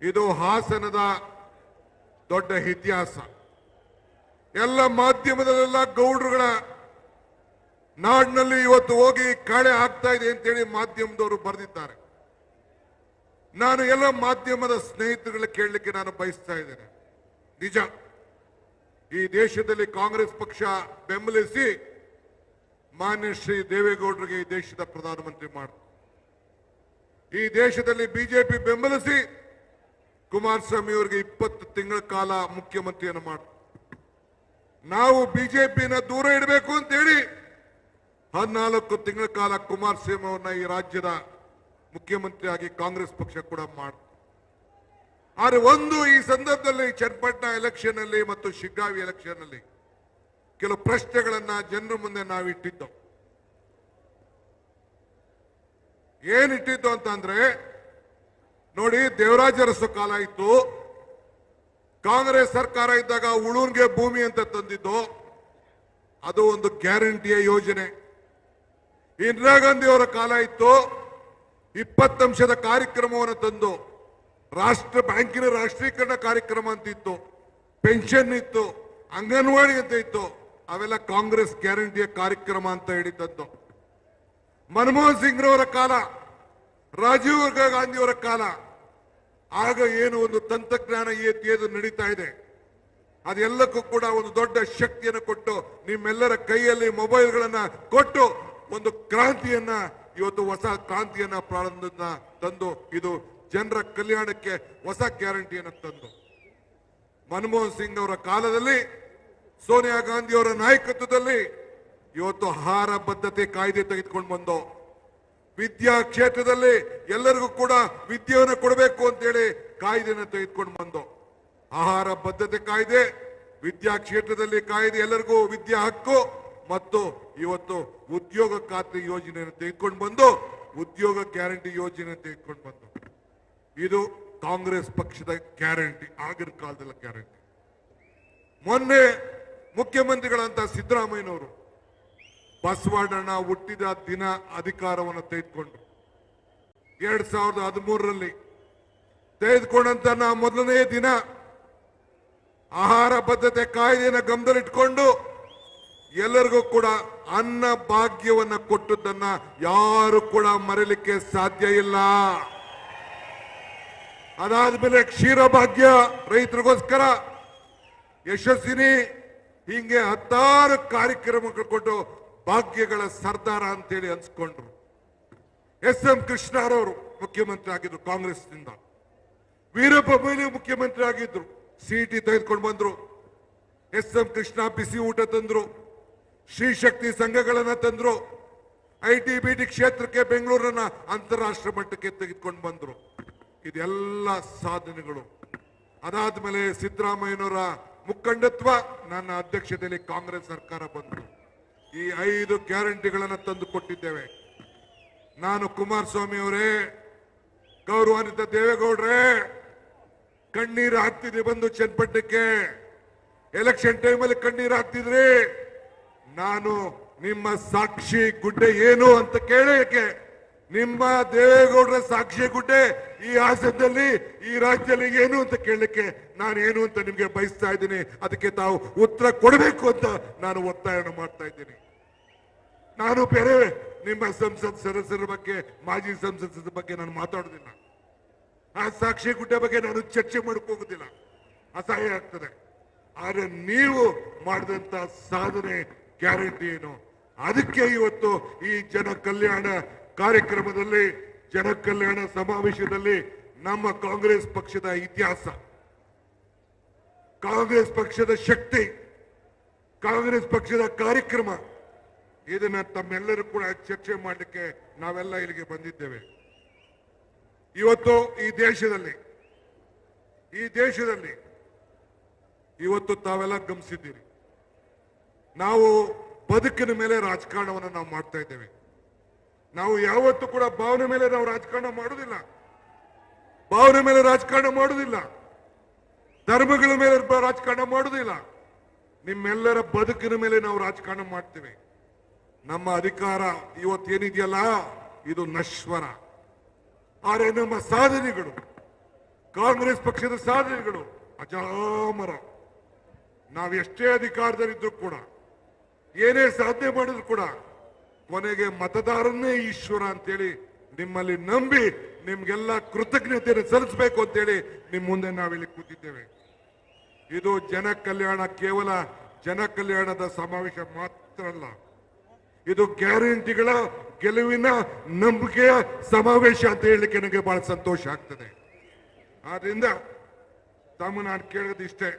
ಇದು ಹಾಸನದ ದೊಡ್ಡ ಇತಿಹಾಸ. ಎಲ್ಲ ಮಾಧ್ಯಮದಲ್ಲೆಲ್ಲ ಗೌಡ್ರುಗಳ ನಾಡಿನಲ್ಲಿ ಇವತ್ತು ಹೋಗಿ ಕಾಳೆ ಆಗ್ತಾ ಇದೆ ಅಂತೇಳಿ ಮಾಧ್ಯಮದವರು ಬರೆದಿದ್ದಾರೆ. ನಾನು ಎಲ್ಲ ಮಾಧ್ಯಮದ ಸ್ನೇಹಿತರುಗಳ ಕೇಳಲಿಕ್ಕೆ ನಾನು ಬಯಸ್ತಾ ಇದ್ದೇನೆ. ನಿಜ, ಈ ದೇಶದಲ್ಲಿ ಕಾಂಗ್ರೆಸ್ ಪಕ್ಷ ಬೆಂಬಲಿಸಿ ಮಾನ್ಯ ಶ್ರೀ ದೇವೇಗೌಡರಿಗೆ ಈ ದೇಶದ ಪ್ರಧಾನಮಂತ್ರಿ ಮಾಡಿತು. ಈ ದೇಶದಲ್ಲಿ ಬಿಜೆಪಿ ಬೆಂಬಲಿಸಿ ಕುಮಾರಸ್ವಾಮಿ ಅವರಿಗೆ 20 ತಿಂಗಳ ಕಾಲ ಮುಖ್ಯಮಂತ್ರಿಯನ್ನು ಮಾಡಿತು. ನಾವು ಬಿಜೆಪಿನ ದೂರ ಇಡಬೇಕು ಅಂತೇಳಿ 14 ತಿಂಗಳ ಕಾಲ ಕುಮಾರಸ್ವಾಮಿ ಅವರನ್ನ ಈ ರಾಜ್ಯದ ಮುಖ್ಯಮಂತ್ರಿಯಾಗಿ ಕಾಂಗ್ರೆಸ್ ಪಕ್ಷ ಕೂಡ ಮಾಡಿತು. ಆದರೆ ಈ ಸಂದರ್ಭದಲ್ಲಿ ಚನ್ನಪಟ್ಟಣ ಎಲೆಕ್ಷನ್ ಅಲ್ಲಿ ಮತ್ತು ಶಿಗ್ಗಾವಿ ಎಲೆಕ್ಷನ್ ಅಲ್ಲಿ ಕೆಲವು ಪ್ರಶ್ನೆಗಳನ್ನ ಜನರ ಮುಂದೆ ನಾವು ಇಟ್ಟಿದ್ದೆವು. ಏನಿಟ್ಟಿದ್ದು ಅಂತಂದ್ರೆ, ನೋಡಿ, ದೇವರಾಜ ಅರಸು ಕಾಲ ಇತ್ತು, ಕಾಂಗ್ರೆಸ್ ಸರ್ಕಾರ ಇದ್ದಾಗ ಉಳುನ್ಗೆ ಭೂಮಿ ಅಂತ ತಂದಿದ್ದು, ಅದು ಒಂದು ಗ್ಯಾರಂಟಿಯ ಯೋಜನೆ. ಇಂದಿರಾ ಗಾಂಧಿ ಅವರ ಕಾಲ ಇತ್ತು, 20 ಅಂಶದ ಕಾರ್ಯಕ್ರಮವನ್ನು ತಂದು ಬ್ಯಾಂಕಿನ ರಾಷ್ಟ್ರೀಕರಣ ಕಾರ್ಯಕ್ರಮ ಅಂತ ಇತ್ತು, ಪೆನ್ಷನ್ ಇತ್ತು, ಅಂಗನವಾಡಿ ಅಂತ ಇತ್ತು. ಅವೆಲ್ಲ ಕಾಂಗ್ರೆಸ್ ಗ್ಯಾರಂಟಿಯ ಕಾರ್ಯಕ್ರಮ ಅಂತ ಹೇಳಿದ್ದದ್ದು. ಮನಮೋಹನ್ ಸಿಂಗ್ ರವರ ಕಾಲ, ರಾಜೀವ್ ಗಾಂಧಿ ಅವರ ಕಾಲ, ಆಗ ಏನು ಒಂದು ತಂತ್ರಜ್ಞಾನ ಏದು ನಡೀತಾ ಇದೆ, ಅದೆಲ್ಲಕ್ಕೂ ಕೂಡ ಒಂದು ದೊಡ್ಡ ಶಕ್ತಿಯನ್ನು ಕೊಟ್ಟು ನಿಮ್ಮೆಲ್ಲರ ಕೈಯಲ್ಲಿ ಮೊಬೈಲ್ಗಳನ್ನ ಕೊಟ್ಟು ಒಂದು ಕ್ರಾಂತಿಯನ್ನ, ಇವತ್ತು ಹೊಸ ಕ್ರಾಂತಿಯನ್ನ ಪ್ರಾರಂಭ ತಂದು ಇದು ಜನರ ಕಲ್ಯಾಣಕ್ಕೆ ಹೊಸ ಗ್ಯಾರಂಟಿಯನ್ನು ತಂದು, ಮನಮೋಹನ್ ಸಿಂಗ್ ಅವರ ಕಾಲದಲ್ಲಿ ಸೋನಿಯಾ ಗಾಂಧಿ ಅವರ ನಾಯಕತ್ವದಲ್ಲಿ ಇವತ್ತು ಆಹಾರ ಬದ್ಧತೆ ಕಾಯ್ದೆ ತೆಗೆದುಕೊಂಡು ಬಂದು, ವಿದ್ಯಾ ಕ್ಷೇತ್ರದಲ್ಲಿ ಎಲ್ಲರಿಗೂ ಕೂಡ ವಿದ್ಯೆಯನ್ನು ಕೊಡಬೇಕು ಅಂತೇಳಿ ಕಾಯ್ದೆಯನ್ನು ತೆಗೆದುಕೊಂಡು ಬಂದು, ಆಹಾರ ಬದ್ಧತೆ ಕಾಯ್ದೆ, ವಿದ್ಯಾ ಕ್ಷೇತ್ರದಲ್ಲಿ ಕಾಯ್ದೆ, ಎಲ್ಲರಿಗೂ ವಿದ್ಯಾ ಹಕ್ಕು ಮತ್ತು ಇವತ್ತು ಉದ್ಯೋಗ ಖಾತ್ರಿ ಯೋಜನೆಯನ್ನು ತೆಗೆದುಕೊಂಡು ಬಂದು ಉದ್ಯೋಗ ಗ್ಯಾರಂಟಿ ಯೋಜನೆ ತೆಗೆದುಕೊಂಡು ಬಂದು, ಇದು ಕಾಂಗ್ರೆಸ್ ಪಕ್ಷದ ಗ್ಯಾರಂಟಿ, ಆಗಿನ ಕಾಲದ ಗ್ಯಾರಂಟಿ. ಮೊನ್ನೆ ಮುಖ್ಯಮಂತ್ರಿಗಳಂತ ಸಿದ್ದರಾಮಯ್ಯನವರು ಬಸವಣ್ಣ ಹುಟ್ಟಿದ ದಿನ ಅಧಿಕಾರವನ್ನು ತೆಗೆದುಕೊಂಡ್ರು. 2013ರಲ್ಲಿ ತೆಗೆದುಕೊಂಡಂತ ಮೊದಲನೇ ದಿನ ಆಹಾರ ಬದ್ಧತೆ ಕಾಯ್ದೆಯನ್ನು ಗಮನದಲ್ಲಿಟ್ಟುಕೊಂಡು ಎಲ್ಲರಿಗೂ ಕೂಡ ಅನ್ನ ಭಾಗ್ಯವನ್ನ ಕೊಟ್ಟದ್ದನ್ನ ಯಾರು ಕೂಡ ಮರೆಯಲಿಕ್ಕೆ ಸಾಧ್ಯ ಇಲ್ಲ. ಅದಾದ್ಮೇಲೆ ಕ್ಷೀರ ಭಾಗ್ಯ ರೈತರಿಗೋಸ್ಕರ ಯಶಸ್ವಿನಿ, ಹಿಂಗೆ 10 ಕಾರ್ಯಕ್ರಮಗಳು ಕೊಟ್ಟು ಭಾಗ್ಯಗಳ ಸರ್ದಾರ ಅಂತೇಳಿ ಅನ್ಸ್ಕೊಂಡ್ರು. ಎಂ ಕೃಷ್ಣರವರು ಮುಖ್ಯಮಂತ್ರಿ ಆಗಿದ್ರು ಕಾಂಗ್ರೆಸ್ನಿಂದ, ವೀರಪ್ಪ ಮೊಯ್ಲಿ ಮುಖ್ಯಮಂತ್ರಿ ಆಗಿದ್ರು, ಸಿಟಿ ತೆಗೆದುಕೊಂಡು ಬಂದ್ರು. ಎಂ ಕೃಷ್ಣ ಬಿಸಿ ಊಟ ತಂದ್ರು, ಶ್ರೀಶಕ್ತಿ ಸಂಘಗಳನ್ನ ತಂದ್ರು, ಐಟಿ ಬಿಟಿ ಕ್ಷೇತ್ರಕ್ಕೆ ಬೆಂಗಳೂರನ್ನ ಅಂತಾರಾಷ್ಟ್ರೀಯ ಮಟ್ಟಕ್ಕೆ ತೆಗೆದುಕೊಂಡು ಬಂದ್ರು. ಇದೆಲ್ಲ ಸಾಧನೆಗಳು. ಅದಾದ್ಮೇಲೆ ಸಿದ್ದರಾಮಯ್ಯನವರ ಮುಖಂಡತ್ವ, ನನ್ನ ಅಧ್ಯಕ್ಷತೆಯಲ್ಲಿ ಕಾಂಗ್ರೆಸ್ ಸರ್ಕಾರ ಬಂತು. ಈ 5 ಗ್ಯಾರಂಟಿಗಳನ್ನು ತಂದು ಕೊಟ್ಟಿದ್ದೇವೆ. ನಾನು ಕುಮಾರಸ್ವಾಮಿ ಅವರೇ, ಗೌರವಾನ್ವಿತ ದೇವೇಗೌಡ್ರೆ, ಕಣ್ಣೀರು ಹಾಕ್ತಿದ್ರಿ ಬಂದು ಚನ್ನಪಟ್ಟಣಕ್ಕೆ, ಎಲೆಕ್ಷನ್ ಟೈಮಲ್ಲಿ ಕಣ್ಣೀರು ಹಾಕ್ತಿದ್ರಿ. ನಾನು ನಿಮ್ಮ ಸಾಕ್ಷಿ ಗುಡ್ಡೆ ಏನು ಅಂತ ಕೇಳಕ್ಕೆ, ನಿಮ್ಮ ದೇವೇಗೌಡರ ಸಾಕ್ಷಿ ಗುಡ್ಡೆ ಈ ಹಾಸನದಲ್ಲಿ, ಈ ರಾಜ್ಯದಲ್ಲಿ ಏನು ಅಂತ ಕೇಳಲಿಕ್ಕೆ ನಾನು ಏನು ಅಂತ ನಿಮ್ಗೆ ಬಯಸ್ತಾ ಇದ್ದೀನಿ. ಅದಕ್ಕೆ ತಾವು ಉತ್ತರ ಕೊಡಬೇಕು ಅಂತ ನಾನು ಒತ್ತಾಯವನ್ನು ಮಾಡ್ತಾ ಇದ್ದೀನಿ. ನಾನು ಬೇರೆ ನಿಮ್ಮ ಸಂಸತ್ ಸದಸ್ಯರ ಬಗ್ಗೆ, ಮಾಜಿ ಸಂಸದರ ಬಗ್ಗೆ ನಾನು ಮಾತಾಡೋದಿಲ್ಲ. ಆ ಸಾಕ್ಷಿ ಗುಡ್ಡೆ ಬಗ್ಗೆ ನಾನು ಚರ್ಚೆ ಮಾಡಕ್ ಹೋಗುದಿಲ್ಲ, ಅಸಹ್ಯ ಆಗ್ತದೆ. ಆದ್ರೆ ನೀವು ಮಾಡಿದಂತ ಸಾಧನೆ ಗ್ಯಾರಂಟಿ ಏನು, ಅದಕ್ಕೆ ಇವತ್ತು ಈ ಜನ ಕಲ್ಯಾಣ ಕಾರ್ಯಕ್ರಮದಲ್ಲಿ, ಜನ ಕಲ್ಯಾಣ ಸಮಾವೇಶದಲ್ಲಿ ನಮ್ಮ ಕಾಂಗ್ರೆಸ್ ಪಕ್ಷದ ಇತಿಹಾಸ, ಕಾಂಗ್ರೆಸ್ ಪಕ್ಷದ ಶಕ್ತಿ, ಕಾಂಗ್ರೆಸ್ ಪಕ್ಷದ ಕಾರ್ಯಕ್ರಮ, ಇದನ್ನ ತಮ್ಮೆಲ್ಲರೂ ಕೂಡ ಚರ್ಚೆ ಮಾಡಲಿಕ್ಕೆ ನಾವೆಲ್ಲ ಇಲ್ಲಿಗೆ ಬಂದಿದ್ದೇವೆ. ಇವತ್ತು ಈ ದೇಶದಲ್ಲಿ ಇವತ್ತು ತಾವೆಲ್ಲ ಗಮನಿಸಿದ್ದೀರಿ, ನಾವು ಬದುಕಿನ ಮೇಲೆ ರಾಜಕಾರಣವನ್ನು ನಾವು ಮಾಡ್ತಾ ಇದ್ದೇವೆ. ನಾವು ಯಾವತ್ತೂ ಕೂಡ ಭಾವನೆ ಮೇಲೆ ನಾವು ರಾಜಕಾರಣ ಮಾಡುವುದಿಲ್ಲ, ಧರ್ಮಗಳ ಮೇಲೆ ರಾಜಕಾರಣ ಮಾಡುವುದಿಲ್ಲ. ನಿಮ್ಮೆಲ್ಲರ ಬದುಕಿನ ಮೇಲೆ ನಾವು ರಾಜಕಾರಣ ಮಾಡ್ತೇವೆ. ನಮ್ಮ ಅಧಿಕಾರ ಇವತ್ತೇನಿದೆಯಲ್ಲ, ಇದು ನಶ್ವರ. ಆದರೆ ನಮ್ಮ ಸಾಧನೆಗಳು, ಕಾಂಗ್ರೆಸ್ ಪಕ್ಷದ ಸಾಧನೆಗಳು ಅಜಾಮರ. ನಾವೆಷ್ಟೇ ಅಧಿಕಾರದಲ್ಲಿದ್ರು ಕೂಡ, ಏನೇ ಸಾಧನೆ ಮಾಡಿದ್ರು ಕೂಡ, ಕೊನೆಗೆ ಮತದಾರನ್ನೇ ಈಶ್ವರ ಅಂತೇಳಿ ನಿಮ್ಮಲ್ಲಿ ನಂಬಿ ನಿಮ್ಗೆಲ್ಲ ಕೃತಜ್ಞತೆಯನ್ನು ಸಲ್ಲಿಸಬೇಕು ಅಂತೇಳಿ ನಿಮ್ಮ ಮುಂದೆ ನಾವಿಲ್ಲಿ ಕೂತಿದ್ದೇವೆ. ಇದು ಜನ ಕಲ್ಯಾಣ, ಕೇವಲ ಜನ ಕಲ್ಯಾಣದ ಸಮಾವೇಶ ಮಾತ್ರ ಅಲ್ಲ, ಇದು ಗ್ಯಾರಂಟಿಗಳ ಗೆಲುವಿನ ನಂಬಿಕೆಯ ಸಮಾವೇಶ ಅಂತ ಹೇಳಲಿಕ್ಕೆ ನನಗೆ ಬಹಳ ಸಂತೋಷ ಆಗ್ತದೆ. ಆದ್ರಿಂದ ನಾನು ಕೇಳೋದಿಷ್ಟೇ,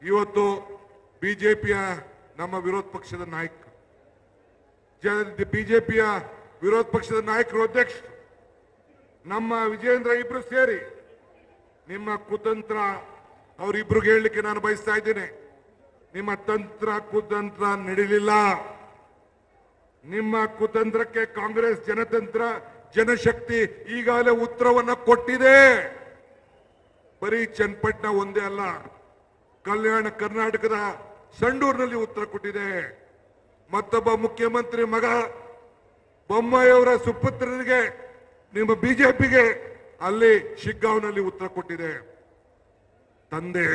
ಇವತ್ತು ಬಿಜೆಪಿಯ ನಮ್ಮ ವಿರೋಧ ಪಕ್ಷದ ನಾಯಕ, ಬಿಜೆಪಿಯ ವಿರೋಧ ಪಕ್ಷದ ನಾಯಕರು, ಅಧ್ಯಕ್ಷರು ನಮ್ಮ ವಿಜೇಂದ್ರ ಇಬ್ರು ಸೇರಿ ನಿಮ್ಮ ಕುತಂತ್ರ, ಅವರಿಬ್ರಿಗೆ ಹೇಳಲಿಕ್ಕೆ ನಾನು ಬಯಸ್ತಾ ಇದ್ದೇನೆ, ನಿಮ್ಮ ತಂತ್ರ ಕುತಂತ್ರ ನಡೀಲಿಲ್ಲ. ನಿಮ್ಮ ಕುತಂತ್ರಕ್ಕೆ ಕಾಂಗ್ರೆಸ್ ಜನತಂತ್ರ ಜನಶಕ್ತಿ ಈಗಾಗಲೇ ಉತ್ತರವನ್ನ ಕೊಟ್ಟಿದೆ. ಬರೀ ಚನ್ನಪಟ್ಟಣ ಒಂದೇ ಅಲ್ಲ, ಕಲ್ಯಾಣ ಕರ್ನಾಟಕದ ಸಂಡೂರಿನಲ್ಲಿ ಉತ್ತರ ಕೊಟ್ಟಿದೆ. ಮತ್ತೊಬ್ಬ ಮುಖ್ಯಮಂತ್ರಿ ಮಗ ಬೊಮ್ಮಾಯಿಯವರ ಸುಪುತ್ರನಿಗೆ ನಿಮ್ಮ ಬಿಜೆಪಿಗೆ ಅಲ್ಲಿ ಶಿಗ್ಗಾಂವ್ನಲ್ಲಿ ಉತ್ತರ ಕೊಟ್ಟಿದೆ. ತಂದೆ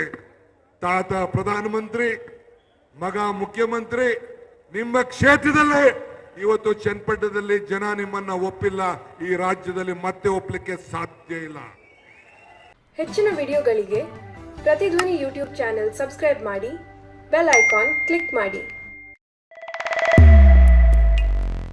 ತಾತ ಪ್ರಧಾನಮಂತ್ರಿ, ಮಗ ಮುಖ್ಯಮಂತ್ರಿ, ನಿಮ್ಮ ಕ್ಷೇತ್ರದಲ್ಲೇ ಇವತ್ತು ಚನ್ನಪಟ್ಟಣದಲ್ಲಿ ಜನ ನಿಮ್ಮನ್ನ ಒಪ್ಪಿಲ್ಲ, ಈ ರಾಜ್ಯದಲ್ಲಿ ಮತ್ತೆ ಒಪ್ಪಲಿಕ್ಕೆ ಸಾಧ್ಯ ಇಲ್ಲ. ಹೆಚ್ಚಿನ ವಿಡಿಯೋಗಳಿಗೆ ಪ್ರತಿಧ್ವನಿ ಯೂಟ್ಯೂಬ್ ಚಾನೆಲ್ ಸಬ್ಸ್ಕ್ರೈಬ್ ಮಾಡಿ, ಬೆಲ್ ಐಕಾನ್ ಕ್ಲಿಕ್ ಮಾಡಿ.